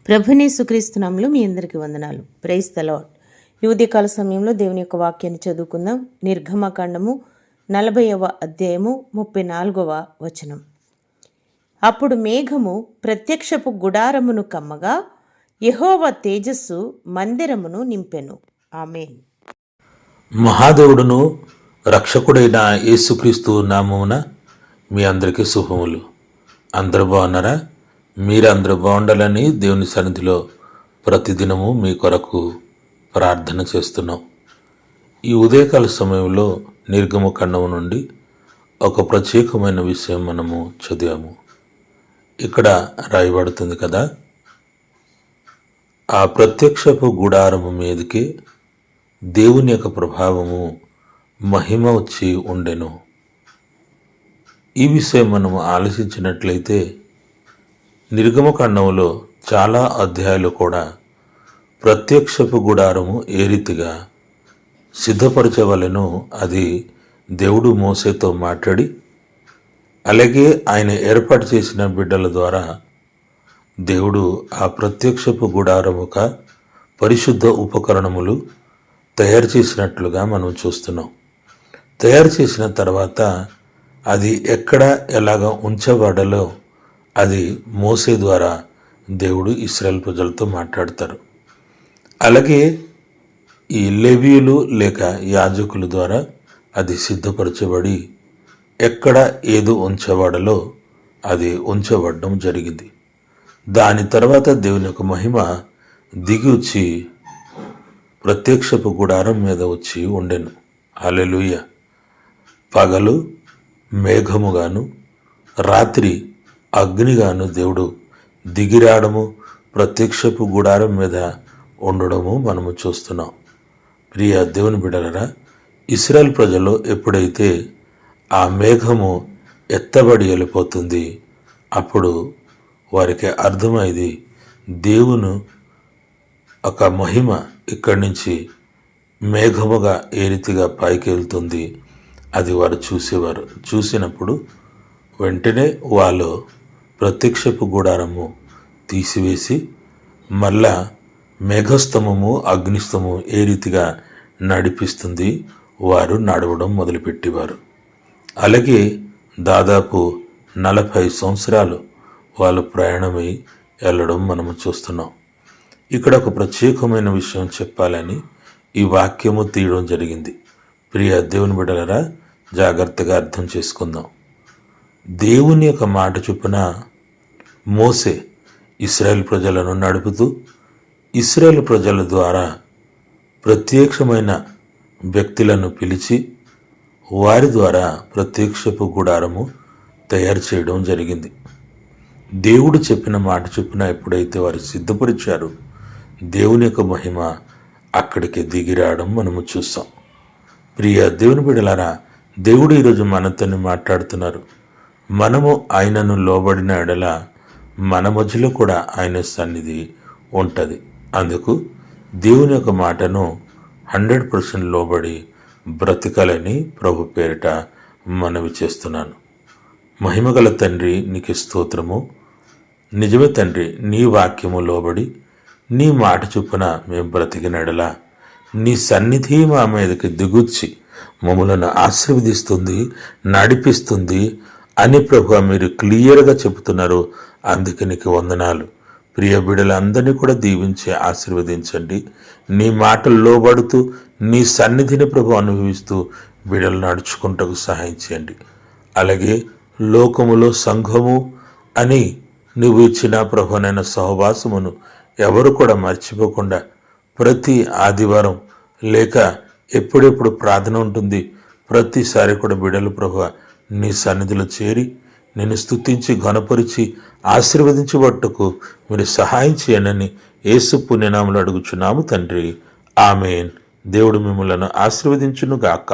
ప్రభుని సుక్రీస్తునాములు మీ అందరికీ వందనాలు. Praise the lord. ఈ ఉదయకాల సమయంలో దేవుని యొక్క వాక్యాన్ని చదువుకుందాం. నిర్గమకాండము 40వ అధ్యాయము 34వ వచనం. అప్పుడు మేఘము ప్రత్యక్షపు గుడారమును కమ్మగా యెహోవా తేజస్సు మందిరమును నింపెను. ఆమేన్. మహాదేవుడును రక్షకుడైన యేసుక్రీస్తు నామమున మీ అందరికీ శుభములు. అందరూ బాగున్నారా? మీరందరూ బాగుండాలని దేవుని సన్నిధిలో ప్రతిదినము మీ కొరకు ప్రార్థన చేస్తున్నాం. ఈ ఉదయకాల సమయంలో నిర్గమకాండము నుండి ఒక ప్రత్యేకమైన విషయం మనము చదివాము. ఇక్కడ రాయబడుతుంది కదా, ఆ ప్రత్యక్షపు గుడారము మీదకి దేవుని యొక్క ప్రభావము మహిమ వచ్చి ఉండెను. ఈ విషయం మనము ఆలోచించినట్లయితే నిర్గమకాండంలో చాలా అధ్యాయాలు కూడా ప్రత్యక్షపు గుడారము ఏ రీతిగా సిద్ధపరచవలెనో అది దేవుడు మోసేతో మాట్లాడి, అలాగే ఆయన ఏర్పాటు చేసిన బిడ్డల ద్వారా దేవుడు ఆ ప్రత్యక్షపు గుడారముక పరిశుద్ధ ఉపకరణములు తయారు చేసినట్లుగా మనం చూస్తున్నాం. తయారు చేసిన తర్వాత అది ఎక్కడ ఎలాగ ఉంచబడాలో అది మోసే ద్వారా దేవుడు ఇశ్రాయేల్ ప్రజలతో మాట్లాడతారు. అలాగే ఈ లేవీయులు లేక యాజకుల ద్వారా అది సిద్ధపరచబడి ఎక్కడ ఏదో ఉంచబడాలో అది ఉంచబడడం జరిగింది. దాని తర్వాత దేవుని యొక్క మహిమ దిగి వచ్చి ప్రత్యక్షపు గుడారం మీద వచ్చి ఉండెను. హల్లెలూయా. పగలు మేఘముగాను రాత్రి అగ్నిగాను దేవుడు దిగిరాడము, ప్రత్యక్షపు గుడారం మీద ఉండడము మనము చూస్తున్నాం. ప్రియ దేవుని బిడ్డలారా, ఇశ్రాయేల్ ప్రజలు ఎప్పుడైతే ఆ మేఘము ఎత్తబడి వెళ్ళిపోతుంది, అప్పుడు వారికి అర్థమైంది దేవుని ఒక మహిమ ఇక్కడి నుంచి మేఘముగా ఏ రీతిగా పైకి వెళ్తుంది అది వారు చూసేవారు. చూసినప్పుడు వెంటనే వాళ్ళు ప్రత్యక్షపు గుడారము తీసివేసి మళ్ళా మేఘస్తంభము అగ్నిస్తంభము ఏ రీతిగా నడిపిస్తుంది వారు నడవడం మొదలుపెట్టేవారు. అలాగే దాదాపు 40 సంవత్సరాలు వాళ్ళు ప్రయాణమై వెళ్ళడం మనము చూస్తున్నాం. ఇక్కడ ఒక ప్రత్యేకమైన విషయం చెప్పాలని ఈ వాక్యము తీయడం జరిగింది. ప్రియ దేవుని బిడ్డలారా, జాగ్రత్తగా అర్థం చేసుకుందాం. దేవుని యొక్క మాట చొప్పున మోసే ఇశ్రాయేల్ ప్రజలను నడుపుతూ ఇశ్రాయేల్ ప్రజల ద్వారా ప్రత్యక్షమైన వ్యక్తులను పిలిచి వారి ద్వారా ప్రత్యక్షపు గుడారము తయారు చేయడం జరిగింది. దేవుడు చెప్పిన మాట చొప్పున ఎప్పుడైతే వారు సిద్ధపరిచారో దేవుని యొక్క మహిమ అక్కడికి దిగిరావడం మనము చూస్తాం. ప్రియ దేవుని బిడ్డలారా, దేవుడు ఈరోజు మనతోని మాట్లాడుతున్నారు. మనము ఆయనను లోబడిన ఎడల మన మధ్యలో కూడా ఆయన సన్నిధి ఉంటుంది. అందుకు దేవుని యొక్క మాటను 100% లోబడి బ్రతికాలని ప్రభు పేరిట మనవి చేస్తున్నాను. మహిమగల తండ్రి, నీకు స్తోత్రము. నిజమే తండ్రి, నీ వాక్యము లోబడి నీ మాట చొప్పున మేము బ్రతికినడలా నీ సన్నిధి మా మీదకి దిగుచ్చి మమ్మలను ఆశీర్వదిస్తుంది, నడిపిస్తుంది అని ప్రభు మీరు క్లియర్గా చెబుతున్నారు. అందుకే నీకు వందనాలు. ప్రియ బిడ్డలందరినీ కూడా దీవించి ఆశీర్వదించండి. నీ మాటలు లోబడుతూ నీ సన్నిధిని ప్రభు అనుభవిస్తూ బిడ్డలు నడుచుకుంటకు సహాయం చేయండి. అలాగే లోకములో సంఘము అని నువ్వు ఇచ్చిన ప్రభునైన సహవాసమును ఎవరు కూడా మర్చిపోకుండా ప్రతి ఆదివారం లేక ఎప్పుడెప్పుడు ప్రార్థన ఉంటుంది, ప్రతిసారి కూడా బిడ్డలు ప్రభు నీ సన్నిధిలో చేరి నిన్ను స్తుతించి ఘనపరిచి ఆశీర్వదించబట్టుకు మీరు సహాయం చేయనని యేసు పుణ్యనామములో అడుగుచున్నాము తండ్రి. ఆమేన్. దేవుడు మిమ్మలను ఆశీర్వదించును గాక.